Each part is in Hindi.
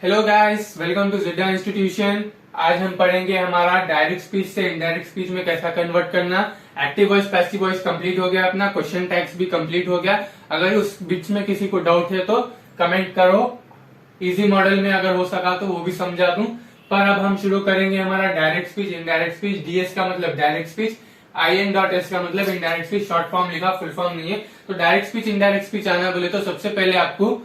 Hello guys, welcome to Jidda institution. आज हम पढ़ेंगे हमारा डायरेक्ट स्पीच से इनडायरेक्ट स्पीच में कैसा कन्वर्ट करना। Active voice passive voice complete हो गया अपना, क्वेश्चन टैग्स भी कंप्लीट हो गया। अगर उस बीच में किसी को डाउट है तो कमेंट करो, इजी मॉडल में अगर हो सका तो वो भी समझा दूं। पर अब हम शुरू करेंगे हमारा direct speech indirect speech. DS का मतलब डायरेक्ट स्पीच, IN.S का मतलब इनडायरेक्ट स्पीच। शॉर्ट फॉर्म लिखा, फुल फॉर्म नहीं है। तो डायरेक्ट स्पीच इनडायरेक्ट स्पीच आना बोले तो सबसे पहले आपको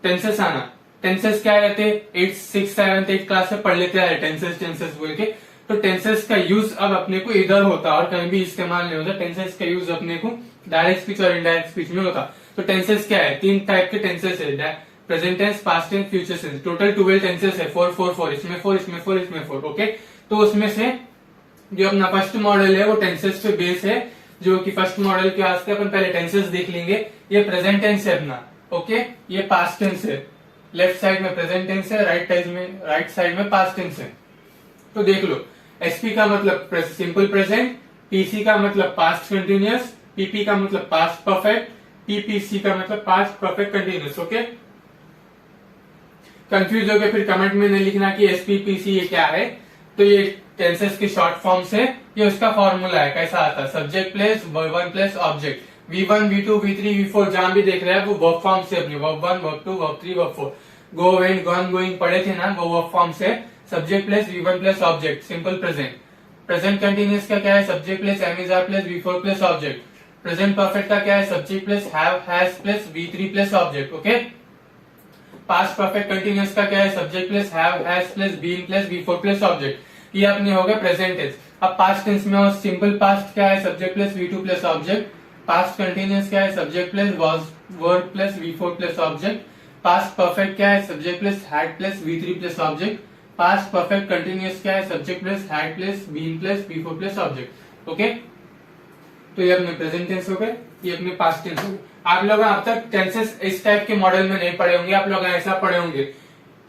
टेंसेस आना। टेंसेस क्या रहते हैं, 8th 6th 7th 8th class में पढ़ लेते हैं टेंसेस बोल के। तो टेंसेस का यूज अब अपने को इधर होता और कहीं भी इस्तेमाल नहीं होता। टेंसेस का यूज अपने को डायरेक्ट स्पीच और इनडायरेक्ट स्पीच में होता। तो टेंसेस क्या है, 3 टाइप के टेंसेस है, present tense, past tense, future tense. Total 12 tenses है, 4 4 4, इसमें 4 इसमें 4 इसमें 4। ओके, तो उसमें से जो अपना फर्स्ट मॉडल है वो टेंसेस पे बेस है। जो कि फर्स्ट मॉडल के वास्ते अपन पहले टेंसेस देख लेंगे। ये प्रेजेंट टेंस है अपना, ओके। ये पास्ट टेंस है, लेफ्ट साइड में प्रेजेंट टेंस है, राइट साइड में पास्ट टेंस है। तो देख लो, एसपी का मतलब सिंपल प्रेजेंट, पीसी का मतलब पास्ट कंटिन्यूअस, पीपी का मतलब पास्ट परफेक्ट, पीपीसी का मतलब past perfect continuous. Okay, confuse हो गए फिर कमेंट में नहीं लिखना कि एसपीपीसी ये क्या है। तो ये टेंसेस के शॉर्ट फॉर्म से ये उसका फॉर्मूला है। कैसा आता है, subject plus verb plus object. V1 V2 V3 V4 जहां भी देख रहे हैं वो वर्ब फॉर्म से अपनी verb 1 verb 2 verb 3 verb 4 go went gone going पढ़े थे ना, वो वर्ब फॉर्म से। Subject plus V1 plus object, simple present. Present continuous का क्या है, subject plus am is are plus V4 plus object. Present perfect का क्या है, subject plus have has plus V3 plus object. Okay, past perfect continuous का क्या है, subject plus have has plus been plus V4 plus object. ये अपने हो गए प्रेजेंट टेंस। अब पास्ट टेंस में सिंपल पास्ट क्या है, subject plus V2 plus object. Past continuous क्या है, subject plus verb plus V4 plus object. Past perfect क्या है, subject plus had plus V3 plus object. Past perfect continuous क्या है, subject plus had plus been plus V4 plus object. Okay, तो ये अपने प्रेजेंट टेंस हो गए, ये अपने पास्ट टेंस हो गए। आप लोग अब तक टेंसेस इस टाइप के मॉडल में नहीं पढ़े होंगे। आप लोग ऐसा पढ़े होंगे,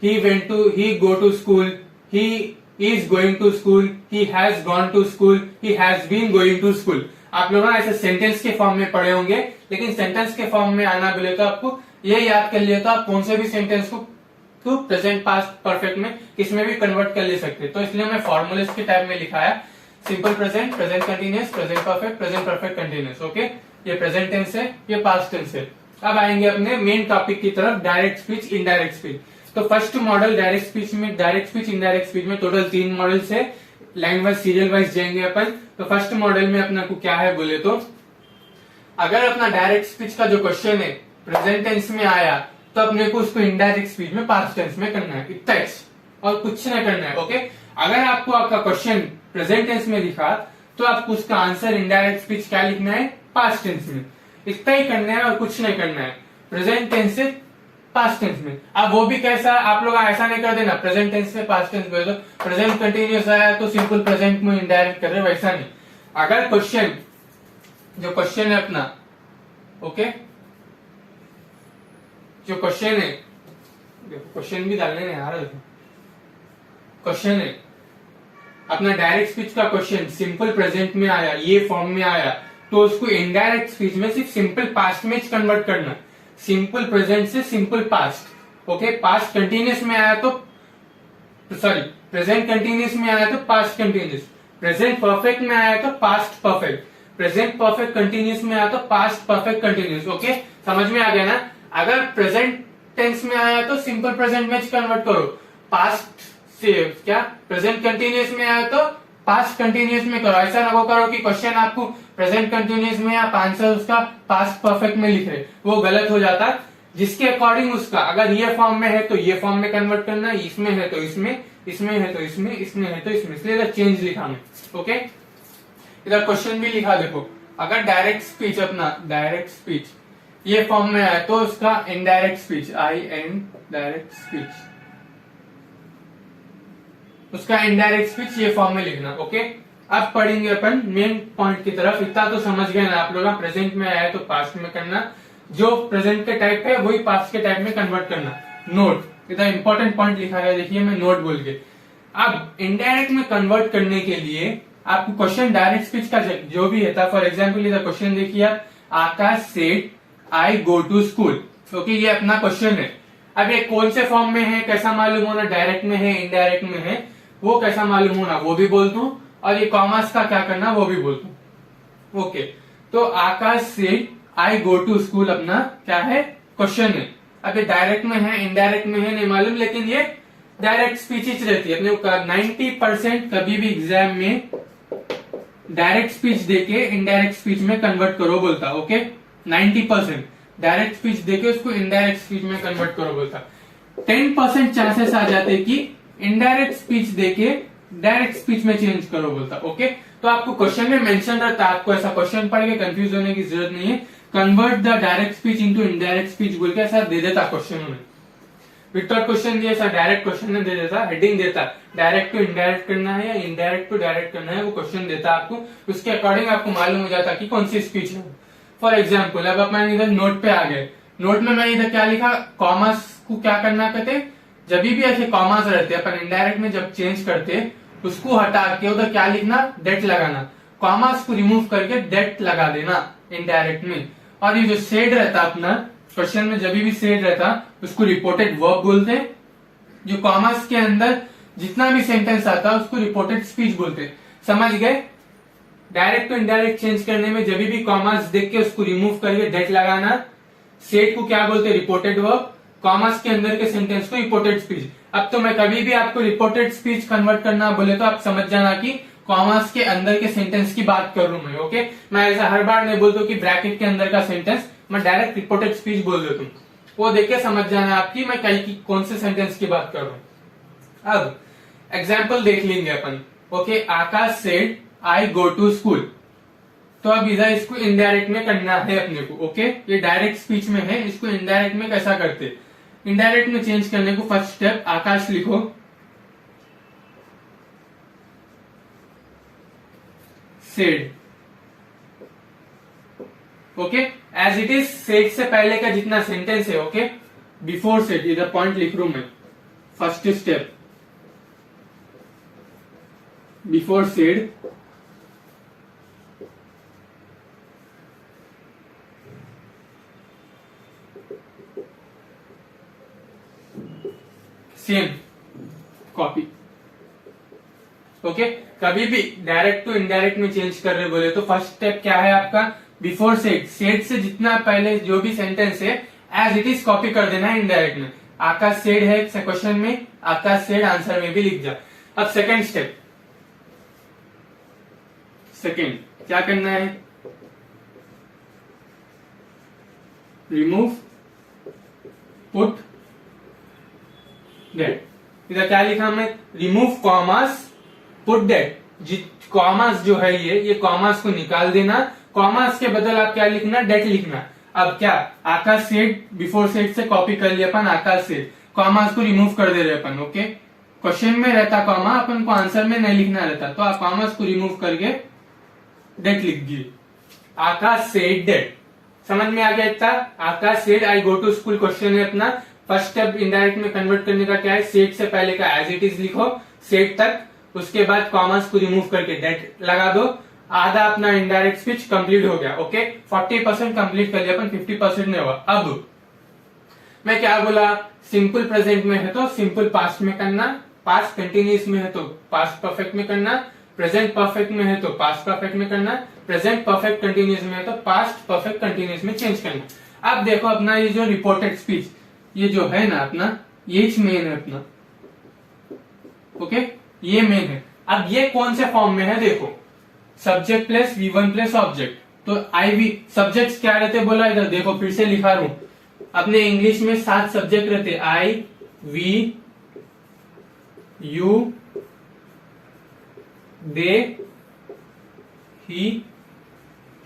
he go to school, he is going to school, he has gone to school, he has been going to school. आप लोग ना ऐसे सेंटेंस के फॉर्म में पढ़े होंगे। लेकिन सेंटेंस के फॉर्म में आना बोले तो आपको ये याद कर लिया तो आप कौन से भी सेंटेंस को प्रेजेंट पास्ट परफेक्ट में किसमें भी कन्वर्ट कर ले सकते। तो इसलिए मैं फॉर्मूलेस के टाइप में लिखा है, simple present, present continuous, present perfect, present perfect continuous. Okay, ये प्रेजेंट टेंस है, ये पास्ट टेंस है। अब आएंगे अपने मेन टॉपिक की तरफ, डायरेक्ट स्पीच इनडायरेक्ट स्पीच। तो फर्स्ट मॉडल डायरेक्ट स्पीच में, डायरेक्ट स्पीच इनडायरेक्ट स्पीच में टोटल 3 मॉडल्स है। लाइन वाइज सीरियल वाइज जाएंगे अपन। तो फर्स्ट मॉडल में अपना को क्या है बोले तो, अगर अपना डायरेक्ट स्पीच का जो क्वेश्चन है प्रेजेंट टेंस में आया तो अपने को उसको इनडायरेक्ट स्पीच में पास्ट टेंस में करना है, इतना और कुछ नहीं करना है। ओके, अगर आपको आपका क्वेश्चन प्रेजेंट टेंस में दिखा तो आपको उसका आंसर इनडायरेक्ट स्पीच क्या लिखना है, पास्ट टेंस में। इतना ही करना है और कुछ नहीं करना है, प्रेजेंट टेंस से पास्ट टेंस में। अब वो भी कैसा, आप लोग ऐसा नहीं कर देना प्रेजेंट टेंस से पास्ट टेंस बोले तो प्रेजेंट कंटिन्यूअस आया तो सिंपल प्रेजेंट में इनडायरेक्ट कर रहे, वैसा नहीं। अगर क्वेश्चन, जो क्वेश्चन है अपना, ओके, जो क्वेश्चन है, क्वेश्चन भी डालने नहीं आ रहा, क्वेश्चन है अपना डायरेक्ट स्पीच का क्वेश्चन सिंपल प्रेजेंट में आया, ये फॉर्म में आया, तो उसको इनडायरेक्ट स्पीच में सिर्फ सिंपल पास्ट में कन्वर्ट करना। सिंपल प्रेजेंट से simple past. Okay, past continuous में आया तो सॉरी, प्रेजेंट कंटिन्यूअस में आया तो पास्ट कंटिन्यूअस, प्रेजेंट परफेक्ट में आया तो past perfect, present perfect continuous में आया तो पास्ट परफेक्ट कंटिन्यूअस। ओके, समझ में आ गया ना। अगर प्रेजेंट टेंस में आया तो सिंपल प्रेजेंट में कन्वर्ट करो, पास्ट से क्या प्रेजेंट कंटिन्यूअस में आया तो पास्ट कंटिन्यूअस में करो। ऐसा ना करो कि क्वेश्चन आपको प्रेजेंट कंटिन्यूअस में आप आंसर उसका पास्ट परफेक्ट में लिख रहे, वो गलत हो जाता। जिसके अकॉर्डिंग उसका, अगर ये फॉर्म में है तो ये फॉर्म में कन्वर्ट करना, इसमें है तो इसमें, इसमें है तो इसमें, इसमें है तो इसमें, इसलिए इधर चेंज लिखा मैं। ओके, इधर क्वेश्चन भी लिखा देखो, अगर डायरेक्ट स्पीच, अपना डायरेक्ट स्पीच ये फॉर्म में आया तो उसका indirect speech, IN direct speech, उसका इनडायरेक्ट स्पीच ये फॉर्म में लिखना। ओके, अब पढ़ेंगे अपन मेन पॉइंट की तरफ। इतना तो समझ गए ना आप लोग, प्रेजेंट में आया तो पास्ट में करना, जो प्रेजेंट के टाइप है वही पास्ट के टाइप में कन्वर्ट करना। नोट, इतना इंपॉर्टेंट पॉइंट लिखा है, देखिए मैं नोट बोल के। अब इनडायरेक्ट में कन्वर्ट करने के लिए आपको क्वेश्चन डायरेक्ट स्पीच का जो भी है, फॉर एग्जाम्पल इधर क्वेश्चन देखिए, Akash said I go to school. Okay, ये अपना क्वेश्चन है। अब ये कौन से फॉर्म में है कैसा मालूम होना, डायरेक्ट में है इनडायरेक्ट में है वो कैसा मालूम होना वो भी बोल दूं, और ये कॉमर्स का क्या करना वो भी बोल दूं। ओके, तो आकाश से आई गो टू स्कूल अपना क्या है क्वेश्चन है। अब ये डायरेक्ट में है इनडायरेक्ट में है नहीं मालूम, लेकिन ये डायरेक्ट स्पीच ही रहती है। अपने 90% कभी भी एग्जाम में डायरेक्ट स्पीच देके इनडायरेक्ट स्पीच में कन्वर्ट करो बोलता। ओके, 90% डायरेक्ट स्पीच देके उसको इनडायरेक्ट स्पीच में कन्वर्ट करो बोलता। 10% चांसेस आ जाते कि इनडायरेक्ट स्पीच देके डायरेक्ट स्पीच में चेंज करो बोलता। ओके, तो आपको क्वेश्चन में मेंशन रहता है, आपको ऐसा क्वेश्चन पढ़ के कंफ्यूज होने की जरूरत नहीं है। Convert the direct speech into indirect speech बोल के ऐसा दे देता क्वेश्चन में। विदाउट क्वेश्चन दिए ऐसा डायरेक्ट क्वेश्चन में दे देता, हेडिंग देता, डायरेक्ट टू इनडायरेक्ट करना है या इनडायरेक्ट टू डायरेक्ट करना है, वो क्वेश्चन देता आपको। उसके अकॉर्डिंग आपको मालूम हो जाता कि कौन सी स्पीच है। फॉर एग्जाम्पल अब अपन इधर नोट पे आ गए, नोट में मैंने इधर क्या लिखा, कॉमर्स को क्या करना कहते, जब भी ऐसे कॉमर्स रहते अपन इनडायरेक्ट में जब चेंज करते उसको हटा के उधर क्या लिखना, डेट लगाना, कॉमर्स को रिमूव करके डेट लगा देना इनडायरेक्ट में। और ये जो सेड रहता अपना क्वेश्चन में जब भी सेड रहता उसको रिपोर्टेड वर्ब बोलते। जो कॉमर्स के अंदर जितना भी सेंटेंस आता उसको रिपोर्टेड स्पीच बोलते। समझ गए? डायरेक्ट टू इनडायरेक्ट चेंज करने में जब भी कॉमर्स देख के उसको रिमूव करके डेट लगाना, सेड को क्या बोलते, रिपोर्टेड वर्ब, कॉमर्स के अंदर के सेंटेंस को रिपोर्टेड स्पीच। अब तो मैं कभी भी आपको रिपोर्टेड स्पीच कन्वर्ट करना बोले तो आप समझ जाना कि कॉमर्स के अंदर के सेंटेंस की बात कर रहा हूं मैं। ओके, मैं ऐसा हर बार नहीं बोलता कि ब्रैकेट के अंदर का सेंटेंस, मैं डायरेक्ट रिपोर्टेड स्पीच बोल देता हूँ। वो देख के समझ जाना आपकी मैं कहीं की कौन से सेंटेंस की बात कर रहा हूँ। अब एग्जाम्पल देख लेंगे अपन। Okay, Akash said I go to school. तो अब इधर इसको इनडायरेक्ट में करना है अपने को। ओके, ये डायरेक्ट स्पीच में है, इसको इनडायरेक्ट में कैसा करते, इनडायरेक्ट में चेंज करने को फर्स्ट स्टेप आकाश लिखो, said. Okay, as it is said से पहले का जितना सेंटेंस है, ओके, बिफोर सेड, इधर पॉइंट लिख रू मैं, first step before said same copy. Okay, कभी भी डायरेक्ट टू इनडायरेक्ट में चेंज कर रहे बोले तो फर्स्ट स्टेप क्या है आपका, बिफोर सेड, सेड से जितना पहले जो भी सेंटेंस है एज इट इज कॉपी कर देना है इनडायरेक्ट में। आकाश सेड है क्वेश्चन में, आकाश सेड आंसर में भी लिख जा। अब सेकेंड स्टेप, सेकेंड क्या करना है, रिमूव पुट डेट। इधर क्या लिखा मैं, remove commas put that. Commas जो है ये कॉमर्स को निकाल देना, कॉमर्स के बदल आप क्या लिखना, डेट लिखना। अब क्या, आकाश सेड बिफोर सेड से कॉपी कर लिया अपन, आकाश सेड, कॉमर्स को रिमूव कर दे रहे अपन। ओके, क्वेश्चन में रहता कॉमा, अपन को आंसर में नहीं लिखना रहता, तो आप कॉमर्स को रिमूव करके डेट लिख दिए, आकाश सेड डेट। समझ में आ गया इतना? Akash said I go to school question है अपना, फर्स्ट स्टेप इनडायरेक्ट में कन्वर्ट करने का क्या है, सेड से पहले का एज इट इज लिखो सेड तक, उसके बाद कॉमर्स को रिमूव करके डेट लगा दो, आधा अपना इनडायरेक्ट स्पीच कंप्लीट हो गया। ओके, 40% कंप्लीट कर लिया अपन, 50% नहीं हुआ। अब मैं क्या बोला, सिंपल प्रेजेंट में है तो सिंपल पास्ट में करना, पास्ट कंटिन्यूस में है तो पास्ट परफेक्ट में करना, प्रेजेंट परफेक्ट में है तो पास्ट परफेक्ट में करना, प्रेजेंट परफेक्ट कंटिन्यूस में है तो पास्ट परफेक्ट कंटिन्यूस में चेंज करना। अब देखो अपना ये जो रिपोर्टेड स्पीच, ये जो है ना अपना, ये मेन है अपना। ओके, ये मेन है। अब ये कौन से फॉर्म में है देखो, subject plus V1 plus object. तो IV सब्जेक्ट्स क्या रहते बोला, इधर देखो फिर से लिखा रू, अपने इंग्लिश में 7 सब्जेक्ट रहते, I, V, U, they, he,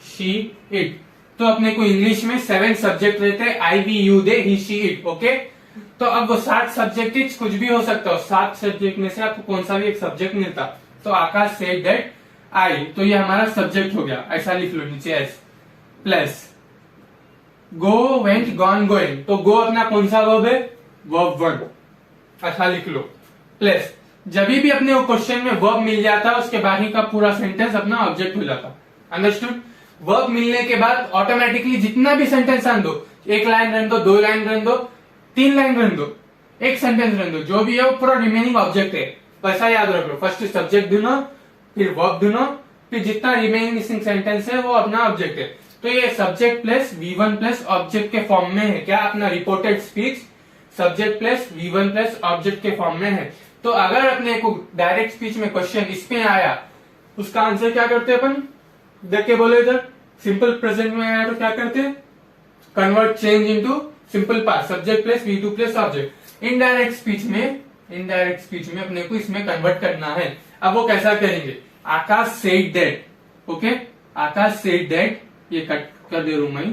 she, it। तो अपने को इंग्लिश में 7 सब्जेक्ट रहते हैं, I, V, U, they, he, she, it। Okay, तो अब वो 7 सब्जेक्ट कुछ भी हो सकता है, 7 सब्जेक्ट में से आपको कौन सा भी एक सब्जेक्ट मिलता। तो आकाश सेड दैट आई, तो ये हमारा सब्जेक्ट हो गया, ऐसा लिख लो नीचे एस, प्लस गो वेंट गॉन गोइंग, तो गो अपना कौन सा वर्ब है, वर्ब 1, अच्छा लिख लो, प्लस जब भी अपने वो क्वेश्चन में वर्ब मिल जाता उसके बाकी का पूरा सेंटेंस अपना ऑब्जेक्ट हो जाता। अंडरस्टूड? वर्ब मिलने के बाद ऑटोमेटिकली जितना भी सेंटेंस आन दो, 1 लाइन रन दो, 2 लाइन रन दो, 3 लाइन रहने दो, एक सेंटेंस रहने दो, जो भी है वो पूरा रिमेनिंग ऑब्जेक्ट है, वैसा याद रख लो। फर्स्ट सब्जेक्ट ढूंढो, फिर वर्ब ढूंढो, फिर जितना रिमेनिंग मिसिंग सेंटेंस है वो अपना ऑब्जेक्ट है। तो ये subject plus V1 plus object के फॉर्म में है। क्या? अपना reported speech subject plus V1 plus object के फॉर्म में है। तो अगर अपने को डायरेक्ट स्पीच में क्वेश्चन इसमें आया, उसका आंसर क्या करते हैं अपन? देख के बोले इधर, सिंपल प्रेजेंट में आया तो क्या करते हैं? Convert change into simple past, subject plus V2 plus object. Indirect speech में अपने को इसमें कन्वर्ट करना है। अब वो कैसा करेंगे? Akash said that, okay, Akash said that, ये कट कर दे रहा मैं,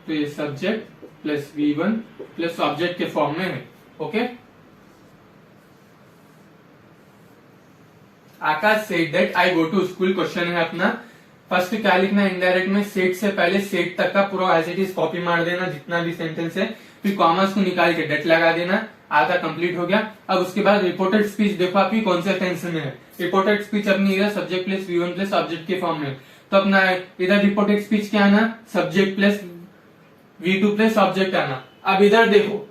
तो ये subject plus V1 plus object के फॉर्म में है, okay. Akash said that I go to school, question है अपना। फर्स्ट क्या लिखना है? इनडायरेक्ट में सेट से पहले सेट तक का पूरा एज इट इज कॉपी मार देना, जितना भी सेंटेंस है, फिर कॉमर्स को निकाल के डेट लगा देना, आधा कंप्लीट हो गया। अब उसके बाद रिपोर्टेड स्पीच देखो आपकी कौन से टेंस में है। रिपोर्टेड स्पीच अपनी इधर subject plus V1 plus object के फॉर्म में, तो अपना इधर रिपोर्टेड स्पीच क्या आना? Subject plus V2 plus object आना। अब इधर देखो,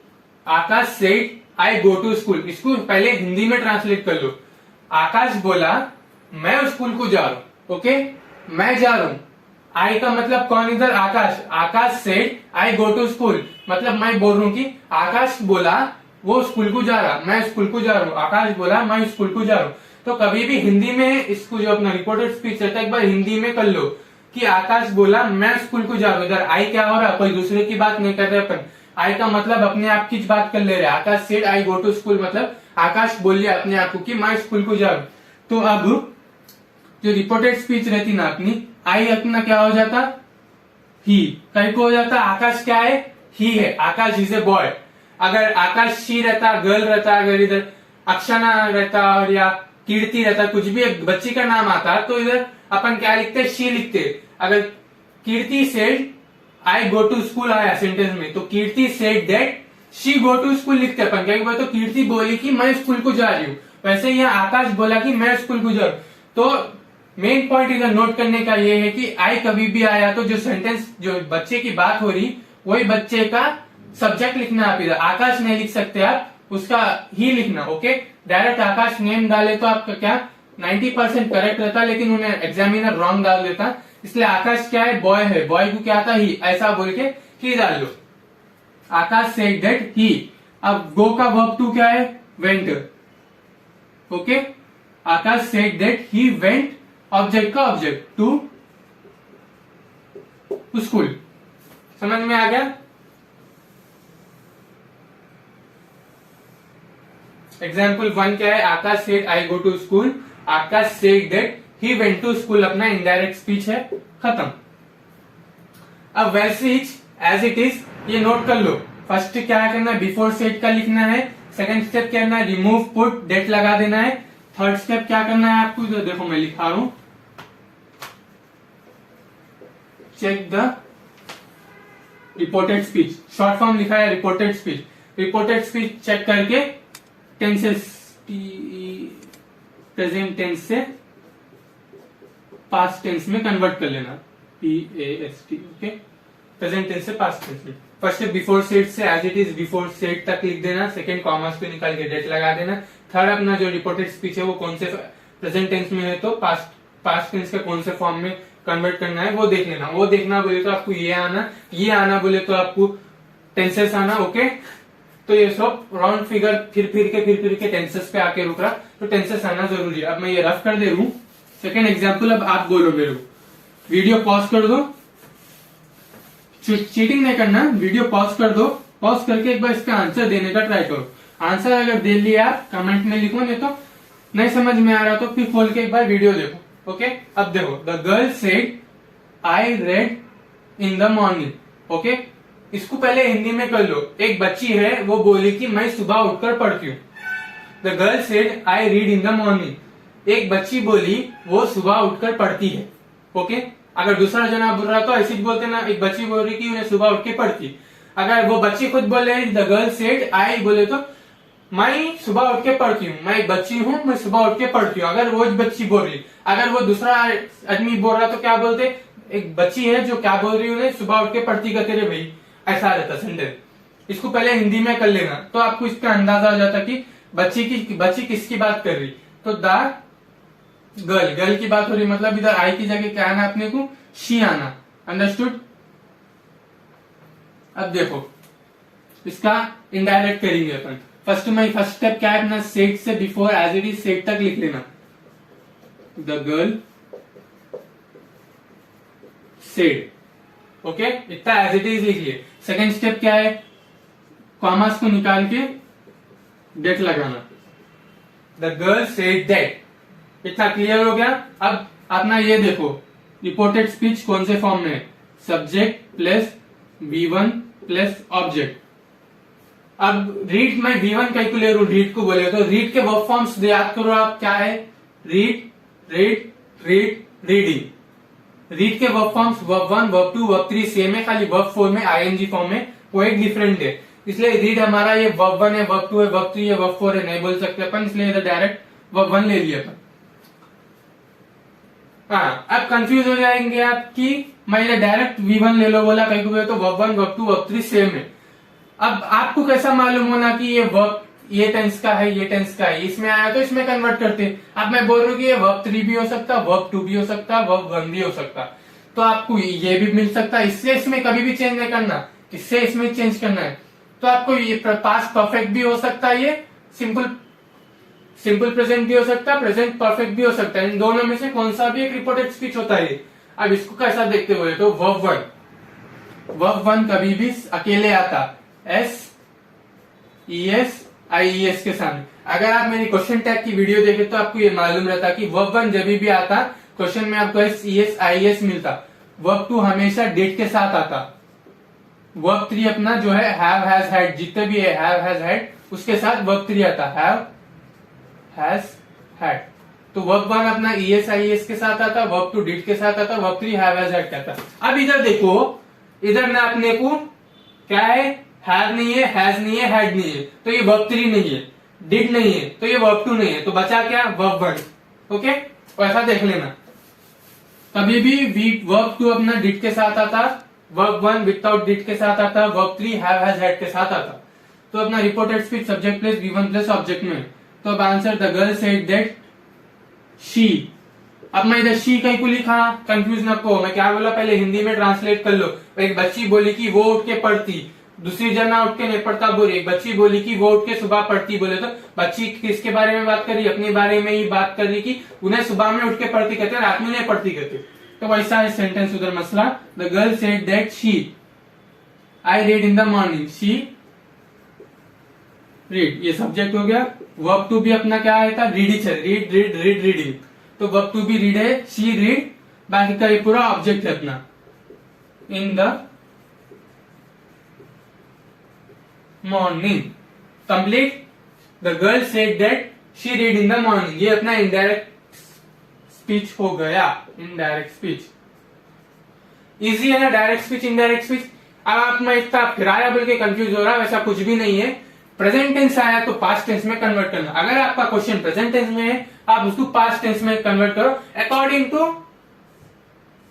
Akash said I go to school, इसको पहले हिंदी में ट्रांसलेट कर लो। आकाश बोला मैं स्कूल को जा रहा हूं, ओके, मैं जा रहा हूं। आई का मतलब कौन इधर? Akash. Akash said I go to school, मतलब मैं बोल रहा हूं कि आकाश बोला वो स्कूल को जा रहा, मैं स्कूल को जा रहा हूं। आकाश बोला मैं स्कूल को जा रहा हूं। तो कभी भी हिंदी में इसको जो अपना रिपोर्टेड स्पीच रहता है, एक बार हिंदी में कर लो कि आकाश बोला मैं स्कूल को जा रहा हूं। इधर आई क्या हो रहा? कोई दूसरे की बात नहीं कर रहे अपन, आई का मतलब अपने आप की बात कर ले रहे। Akash said I go to school मतलब आकाश बोल लिया अपने आप को कि मैं स्कूल को जा रहा हूं। तो अब जो रिपोर्टेड स्पीच रहती ना अपनी, आई अपना क्या हो जाता? ही। कहीं को हो जाता? आकाश क्या है? ही है। आकाश इज ए बॉय। अगर आकाश शी रहता, गर्ल रहता, अगर इधर अक्षना रहता और या कीर्ति रहता, कुछ भी एक बच्ची का नाम आता, तो इधर अपन क्या लिखते? शी लिखते। अगर Kirti said I go to school आया सेंटेंस में, तो Kirti said that she go to school लिखते अपन। क्या बोले? तो कीर्ति बोली कि मैं स्कूल को जा रही हूँ। वैसे यहाँ आकाश बोला कि मैं स्कूल को जा रहा हूँ। तो मेन पॉइंट इधर नोट करने का ये है कि आई कभी भी आया तो जो सेंटेंस, जो बच्चे की बात हो रही, वही बच्चे का सब्जेक्ट लिखना। आप इधर आकाश नहीं लिख सकते, आप उसका ही लिखना, ओके। डायरेक्ट आकाश नेम डाले तो आपका क्या 90% करेक्ट रहता, लेकिन उन्हें एग्जामिनर रॉन्ग डाल देता। इसलिए आकाश क्या है? बॉय है। बॉय को क्या आता? ही। ऐसा बोल के ही डाल लो। आकाश सेड दैट ही। अब गो का वर्ब टू क्या है? Went, okay. Akash said that he went, object का ऑब्जेक्ट, टू स्कूल। समझ में आ गया? एग्जाम्पल 1 क्या है? Akash said I go to school, Akash said that he went to school, अपना इनडायरेक्ट स्पीच है, खत्म। अब वैसे एज इट इज ये नोट कर लो। फर्स्ट क्या करना है? बिफोर सेड का लिखना है। सेकंड स्टेप क्या करना है? रिमूव पुट डेट लगा देना है। थर्ड स्टेप क्या करना है आपको? जो देखो मैं लिखा रहा हूं, check the reported speech, short form लिखा है reported speech. Reported speech check करके टेंसेस, प्रेजेंट टेंस से पास्ट टेंस में कन्वर्ट कर लेना, PAST, ओके। प्रेजेंट टेंस से पास्ट टेंस में। फर्स्ट बिफोर सेट से as it is before said तक लिख देना। सेकंड कॉमर्स को निकाल के डेट लगा देना। थर्ड अपना जो रिपोर्टेड स्पीच है वो कौन से प्रेजेंट टेंस में है तो पास्ट टेंस के कौन से फॉर्म में कन्वर्ट करना है वो देख लेना। वो देखना बोले तो आपको ये आना बोले तो आपको टेंसेस आना, ओके। तो ये सब राउंड फिगर फिर के टेंसेस पे आके रुक रहा, तो टेंसेस आना जरूरी है। अब मैं ये रफ कर दे रहा हूं। सेकेंड एग्जाम्पल, अब आप बोलो मेरे को, वीडियो पॉज कर दो, चीटिंग नहीं करना, वीडियो पॉज कर दो। पॉज करके एक बार इसका आंसर देने का ट्राई करो। आंसर अगर दे लिया आप कमेंट में लिखो, नहीं तो नहीं समझ में आ रहा तो फिर खोल के एक बार वीडियो देखो, ओके। अब देखो, the girl said I read in the morning, okay. इसको पहले हिंदी में कर लो। एक बच्ची है वो बोली कि मैं सुबह उठकर पढ़ती हूँ। The girl said I read in the morning. एक बच्ची बोली वो सुबह उठकर पढ़ती है, ओके। अगर दूसरा जना बोल रहा तो ऐसे ही बोलते ना, एक बच्ची बोल रही कि उन्हें सुबह उठ के पढ़ती। अगर वो बच्ची खुद बोले द गर्ल सेड आई बोले तो मैं सुबह उठ के पढ़ती हूँ, मैं एक बच्ची हूँ, मैं सुबह उठ के पढ़ती हूँ। अगर वो बच्ची बोल रही, अगर वो दूसरा आदमी बोल रहा तो क्या बोलते? एक बच्ची है जो क्या बोल रही है, उन्हें सुबह उठ के पढ़ती कहते रे भाई। ऐसा रहता सेंटेंस। इसको पहले हिंदी में कर लेना तो आपको इसका अंदाजा हो जाता कि बच्ची किसकी बात कर रही। तो द गर्ल की बात हो रही, मतलब इधर आई की जगह क्या आना अपने को, शी आना। अंडरस्टूड। अब देखो इसका इनडायरेक्ट करेंगे अपन। फर्स्ट स्टेप क्या है अपना, सेड से before as it is said तक लिख लेना। द गर्ल सेड, ओके, इतना एज इट इज लिख लिए। सेकेंड स्टेप क्या है, कॉमास को निकाल के डेट लगाना। द गर्ल सेड दैट, इतना क्लियर हो गया। अब अपना ये देखो रिपोर्टेड स्पीच कौन से फॉर्म में है, subject plus V1 plus object. अब रीड में V1 कैलकुलेट हूं, रीड को बोले तो रीड के वर्ब फॉर्म्स याद करो आप, क्या है, रीड, रीडिंग। रीड के verb forms verb 1, verb 2, verb 3 same है, खाली वर्ब 4 में ING फॉर्म में वो एक डिफरेंट है। इसलिए रीड हमारा ये वर्ब 1 है, वर्ब 2 है, वर्ब 3 है, वर्ब 4 है, नहीं बोल सकते अपन, इसलिए इधर डायरेक्ट वर्ब 1 ले लिया अपन। हाँ, अब कंफ्यूज हो जाएंगे आप कि मैं इधर डायरेक्ट V1 ले लो बोला, कहीं को तो वर्ब 1, वर्ब 2, वर्ब 3 सेम है। अब आपको कैसा मालूम होना कि ये वर्ब ये टेंस का है, ये टेंस का है, इसमें आया तो इसमें कन्वर्ट करते। अब मैं बोल रहा हूँ कि ये वर्ब 3 भी हो सकता, वर्ब 2 भी हो सकता, वर्ब 1 भी हो सकता, तो आपको ये भी मिल सकता। इससे इसमें कभी भी चेंज नहीं करना, इससे इसमें चेंज करना है। तो आपको ये पास्ट परफेक्ट भी हो सकता है, ये सिंपल प्रेजेंट भी हो सकता है, प्रेजेंट परफेक्ट भी हो सकता है। इन दोनों में से कौन सा भी एक रिपोर्टेड स्पीच होता है। अब इसको कैसा देखते हुए तो वर्ब 1 कभी भी अकेले आता, SES के सामने। अगर आप मेरी क्वेश्चन टैग की वीडियो देखे तो आपको ये मालूम रहता कि वर्ब 1 जब भी आता क्वेश्चन में आपको SES मिलता। वर्ब 2 हमेशा डेट के साथ आता। वर्ब 3 अपना जो है हैव हैज हैड, जितने भी है हैव हैज हैड उसके साथ वर्ब 3 आता, हैव हैज हैड। तो वर्ब 1 अपना ES के साथ आता, वर्ब 2 डिड के साथ आता, वर्ब 3 हैव हैज हैड कहता। अब इधर देखो, इधर ना अपने को क्या है, हैव नहीं है, हैज नहीं है, हैड नहीं है, तो ये वर्ब 3 नहीं है, डिड नहीं है, तो ये वर्ब 2 नहीं है, तो बचा क्या, वर्ब 1। ओके, तो ऐसा देख लेना। कभी भी वर्ब 2 अपना डिड के साथ आता, वर्ब 1 विदाउट डिड के साथ आता, वर्ब 3 हैव हैज हैड के साथ आता। तो अपना reported speech subject plus V1 plus object में। तो अब answer the girl said that she. अब मैं इधर शी कहीं को लिखा, कंफ्यूज न को, मैं क्या बोला पहले हिंदी में ट्रांसलेट कर लो। एक बच्ची बोली कि वो उठ के पढ़ती, दूसरी जना उठ के नहीं पढ़ता बोली। एक बच्ची बोली कि वो उठ के सुबह पढ़ती, बोले तो बच्ची किसके बारे में बात कर रही, अपने बारे में ही बात कर रही कि उन्हें सुबह में उठ के पढ़ती कहते, रात में नहीं पढ़ती कहते। तो वैसा है सेंटेंस उधर मसला। The girl said that she I read in the morning, she read, ये सब्जेक्ट हो गया। वर्ब 2 भी अपना क्या आया था, रीड है, रीडिंग। तो वर्ब 2 भी रीड है, शी रीड, बाकी का ये पूरा ऑब्जेक्ट है अपना in the morning. Complete. The girl said that she read in the morning, ये अपना इनडायरेक्ट स्पीच हो गया, इनडायरेक्ट स्पीच। इजी है ना डायरेक्ट स्पीच, इनडायरेक्ट स्पीच। अब आप में इतना किराया बोल के कंफ्यूज हो रहा है, वैसा कुछ भी नहीं है। प्रेजेंट टेंस आया तो पास्ट टेंस में कन्वर्ट करना। अगर आपका क्वेश्चन प्रेजेंट टेंस में है, आप उसको पास्ट टेंस में कन्वर्ट करो अकॉर्डिंग टू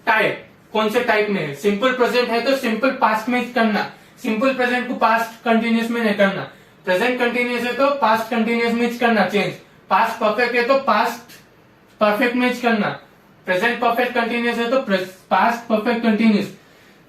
टाइप, कौन से टाइप में है। सिंपल प्रेजेंट है तो सिंपल पास्ट में करना, सिंपल प्रेजेंट को पास्ट कंटिन्यूअस में नहीं करना। प्रेजेंट कंटिन्यूअस है तो पास्ट कंटिन्यूअस में करना चेंज। पास्ट परफेक्ट है तो पास्ट परफेक्ट में करना। प्रेजेंट परफेक्ट कंटिन्यूअस है तो पास्ट परफेक्ट कंटिन्यूअस।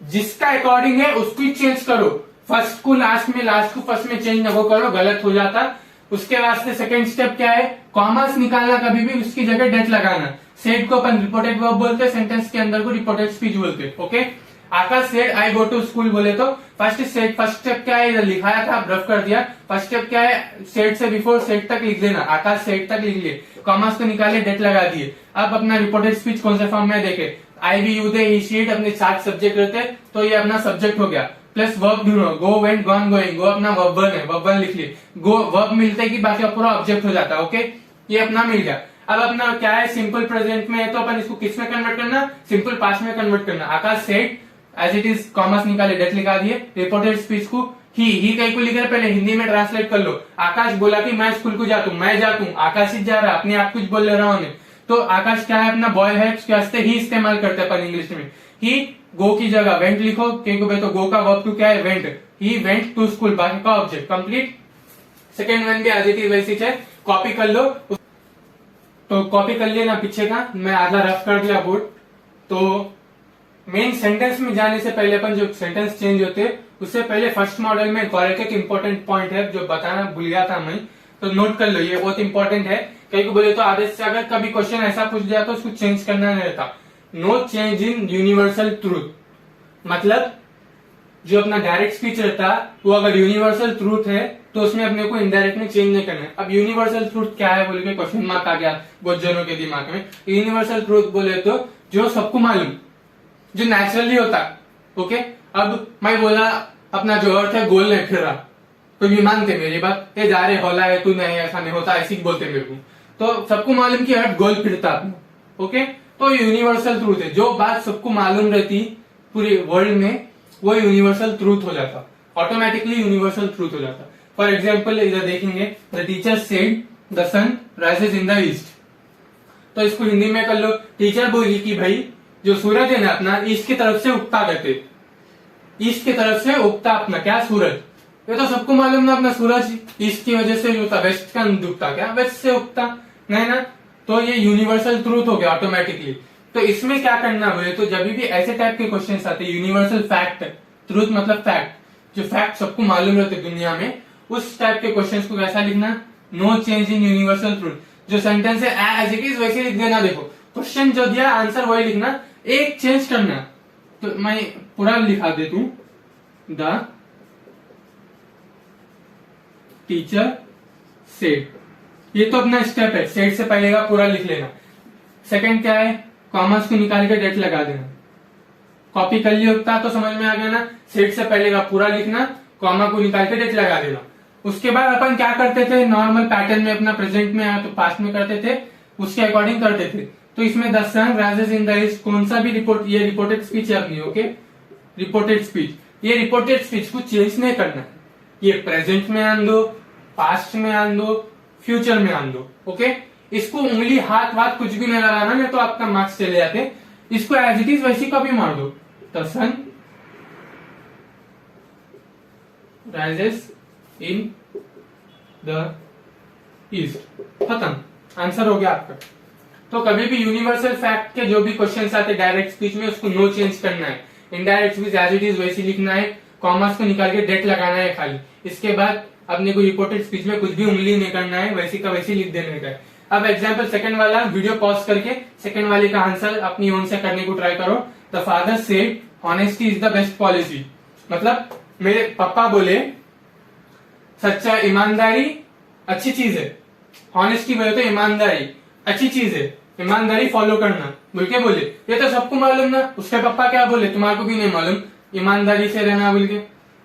जिसका अकॉर्डिंग है उसको ही चेंज करो। फर्स्ट को लास्ट में, लास्ट को फर्स्ट में चेंज न वो करो, गलत हो जाता। उसके वास्ते सेकंड स्टेप क्या है, कॉमास निकालना, कभी भी उसकी जगह डेट लगाना। सेड को अपन रिपोर्टेड वर्ब बोलते हैं, सेंटेंस के अंदर को रिपोर्टेड स्पीच बोलते हैं। Okay, Akash said I go to school बोले तो फर्स्ट स्टेप क्या है, इधर लिखाया था, रफ कर दिया। फर्स्ट स्टेप क्या है, सेड से बिफोर सेड तक लिख देना, आकाश सेड तक लिख लिए, कॉमास को निकाले, डेट लगा दिए। अब अपना रिपोर्टेड स्पीच कौन से फॉर्म में देखे, I we you they he she it, अपने 7 सब्जेक्ट रहते, तो ये अपना सब्जेक्ट हो गया। प्लस वर्ब ढूंढो, गो वेंट गॉन गोइंग, गो अपना वर्ब 1 है, वर्ब 1 लिख लिए। गो वर्ब मिलते कि बाकी पूरा ऑब्जेक्ट हो जाता है। ओके, ये अपना मिल गया। अब अपना क्या है, सिंपल प्रेजेंट में है तो अपन इसको किस में कन्वर्ट करना, सिंपल पास्ट में कन्वर्ट करना। Akash said as it is, commas निकाले, डेट लिखा दिए। रिपोर्टेड स्पीच को ही कहीं को लिख रहे, पहले हिंदी में ट्रांसलेट कर लो। आकाश बोला कि मैं स्कूल को जाता हूँ, मैं जाता हूँ, आकाश ही जा रहा है, अपने आप कुछ बोल ले रहा हूँ। तो आकाश क्या है, अपना बॉय है, उसके वास्ते ही इस्तेमाल करते हैं अपन इंग्लिश में। ही गो की जगह वेंट लिखो, क्योंकि भाई तो गो का वर्ब टू क्या है, went. He went to school, बाकी का ऑब्जेक्ट कंप्लीट। सेकेंड वन भी एज इट इज वैसी है, कॉपी कर लो। तो कॉपी कर लिया ना पीछे का, मैं आधा रफ कर दिया बोर्ड। तो मेन सेंटेंस में जाने से पहले अपन जो सेंटेंस चेंज होते हैं उससे पहले फर्स्ट मॉडल में एक इंपॉर्टेंट पॉइंट है जो बताना भूल गया था मैं, तो नोट कर लो, ये बहुत इंपॉर्टेंट है। कहीं को बोले तो आदेश से अगर कभी क्वेश्चन ऐसा पूछ दिया तो उसको चेंज करना नहीं रहता। No change in universal truth, मतलब जो अपना डायरेक्ट स्पीच रहता वो अगर यूनिवर्सल ट्रूथ है तो उसमें अपने को इनडायरेक्ट में चेंज नहीं करना है। अब यूनिवर्सल ट्रूथ क्या है बोल के क्वेश्चन मार्क आ गया बहुत जनों के दिमाग में। यूनिवर्सल ट्रूथ बोले तो जो सबको मालूम, जो नेचुरली होता। ओके, अब मैं बोला अपना जो अर्थ है गोल नहीं फिर रहा, तो ये मानते मेरी बात, ये जा रहे होला है तू नहीं, ऐसा नहीं होता, ऐसी बोलते मेरे को। तो सबको मालूम कि अर्थ गोल फिरता अपना। ओके, तो यूनिवर्सल ट्रूथ है, जो बात सबको मालूम रहती पूरे वर्ल्ड में वो यूनिवर्सल ट्रूथ हो जाता, ऑटोमेटिकली यूनिवर्सल ट्रूथ हो जाता। फॉर एग्जाम्पल इधर देखेंगे, the teacher said the sun rises in the east. तो इसको हिंदी में कर लो, टीचर बोली कि भाई जो सूरज है ना अपना ईस्ट की तरफ से उगता करते, ईस्ट की तरफ से उगता अपना क्या सूरज, ये तो सबको मालूम ना अपना सूरज ईस्ट की वजह से जो होता, वेस्ट का उगता क्या वेस्ट से उगता नहीं ना, तो ये यूनिवर्सल ट्रूथ हो गया ऑटोमेटिकली। तो इसमें क्या करना बोले तो जब भी ऐसे टाइप के क्वेश्चन आते हैं यूनिवर्सल फैक्ट, ट्रूथ मतलब फैक्ट, जो फैक्ट सबको मालूम रहते दुनिया में, उस टाइप के क्वेश्चन को कैसा लिखना, no change in universal truth. जो सेंटेंस है एज इट इज वैसे लिख देना, देखो क्वेश्चन जो दिया आंसर वही लिखना, एक चेंज करना। तो मैं पूरा लिखा दे तू, द टीचर सेड, ये तो अपना स्टेप है, सेड से पहले का पूरा लिख लेना। सेकंड क्या है, कॉमर्स को निकाल के डेट लगा देना। कॉपी कर लिया होता तो समझ में आ गया ना, सेट से पहले का पूरा लिखना, कॉमा को निकाल के डेट लगा देना। उसके बाद अपन क्या करते थे, नॉर्मल पैटर्न में अपना प्रेजेंट में आया तो पास्ट में करते थे, उसके अकॉर्डिंग करते थे। तो इसमें the sun rises in the east कौन सा भी रिपोर्ट, ये रिपोर्टेड स्पीच है अपनी। ओके, रिपोर्टेड स्पीच, ये रिपोर्टेड स्पीच को चेंज नहीं करना है, ये प्रेजेंट में आन दो, पास्ट में आन दो, फ्यूचर में आन दो। ओके, इसको उंगली हाथ वाथ कुछ भी नहीं लगाना, नहीं तो आपका मार्क्स चले जाते। इसको एज इट इज वैसी कॉपी मार दो, the sun rises in the east, खत्म, आंसर हो गया आपका। तो कभी भी यूनिवर्सल फैक्ट के जो भी क्वेश्चंस आते डायरेक्ट स्पीच में उसको नो चेंज करना है, indirect speech as it is वैसी लिखना है, कॉमर्स को निकाल के डेट लगाना है खाली। इसके बाद अपने को रिपोर्टेड स्पीच में कुछ भी उंगली नहीं करना है, वैसी का वैसी लिख देने का है। अब एग्जाम्पल सेकंड वाला वीडियो पॉज करके सेकंड वाले का आंसर अपनी ओन से करने को ट्राई करो। The father said honesty is the best policy, मतलब मेरे पापा बोले सच्चा ईमानदारी अच्छी चीज है। ऑनेस्टी बोले तो ईमानदारी अच्छी चीज है, ईमानदारी फॉलो करना बोल के बोले। ये तो सबको मालूम ना, उसके पापा क्या बोले तुम्हारे को भी नहीं मालूम, ईमानदारी से रहना बोल के।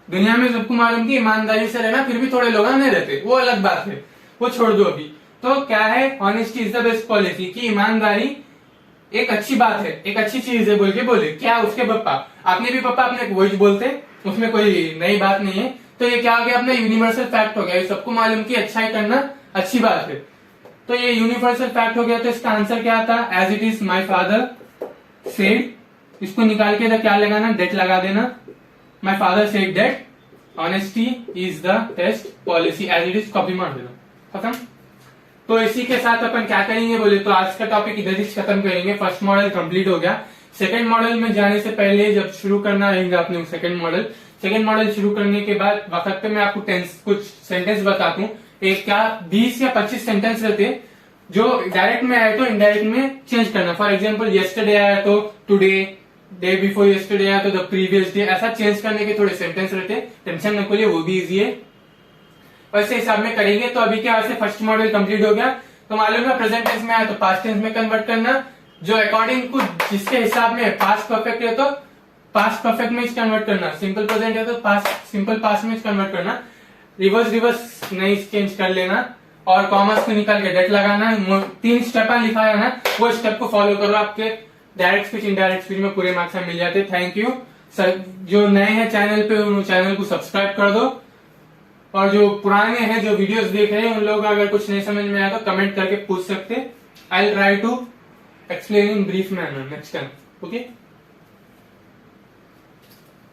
दुनिया में सबको मालूम कि ईमानदारी से रहना, फिर भी थोड़े लोग नहीं रहते, वो अलग बात है, वो छोड़ दो अभी। तो क्या है, honesty is the best policy, कि ईमानदारी एक अच्छी बात है, एक अच्छी चीज है बोल के बोले। क्या उसके पापा, आपने भी पापा अपने वही बोलते, उसमें कोई नई बात नहीं है। तो ये क्या हो गया, अपना यूनिवर्सल फैक्ट हो गया, सबको मालूम कि अच्छाई करना अच्छी बात है, तो ये यूनिवर्सल फैक्ट हो गया। तो इसका आंसर क्या था, as it is my father said, इसको निकाल के क्या लगाना, डेट लगा देना, my father said that honesty is the best policy, as it is copy मार देना, खत्म। तो इसी के साथ अपन क्या करेंगे बोले तो आज का टॉपिक इधर ही खत्म करेंगे। फर्स्ट मॉडल कंप्लीट हो गया। सेकंड मॉडल में जाने से पहले जब शुरू करना रहेगा अपने सेकंड मॉडल शुरू करने के बाद वक्त पे मैं आपको कुछ सेंटेंस बताता हूँ। एक क्या 20 या 25 सेंटेंस रहते जो डायरेक्ट में आए तो इनडायरेक्ट में चेंज करना। फॉर एग्जाम्पल येस्टरडे आया तो टुडे, डे बिफोर येस्टरडे आया तो द प्रीवियस डे, ऐसा चेंज करने के थोड़े सेंटेंस रहते, टेंशन न करिए, वो भी इजी है, वैसे हिसाब में करेंगे। तो अभी क्या वैसे फर्स्ट मॉडल कंप्लीट हो गया, तो मालूम है प्रेजेंट टेंस में आया तो पास्ट टेंस में कन्वर्ट करना, जो अकॉर्डिंग को जिसके हिसाब में पास्ट परफेक्ट है तो पास्ट परफेक्ट में कन्वर्ट करना, सिंपल प्रेजेंट है तो पास्ट सिंपल पास्ट में कन्वर्ट करना, रिवर्स नहीं चेंज कर लेना, और कॉमर्स को निकाल के डेट लगाना। 3 स्टेप लिखा है ना, वो स्टेप को फॉलो करो, आपके डायरेक्ट स्पीच इनडायरेक्ट स्पीच में पूरे मार्क्स मिल जाते। Thank you sir. जो नए हैं चैनल पे उन चैनल को सब्सक्राइब कर दो, और जो पुराने हैं जो वीडियोस देख रहे हैं उन लोग अगर कुछ नहीं समझ में आया तो कमेंट करके पूछ सकते। I will try to explain in brief manner next time. Okay.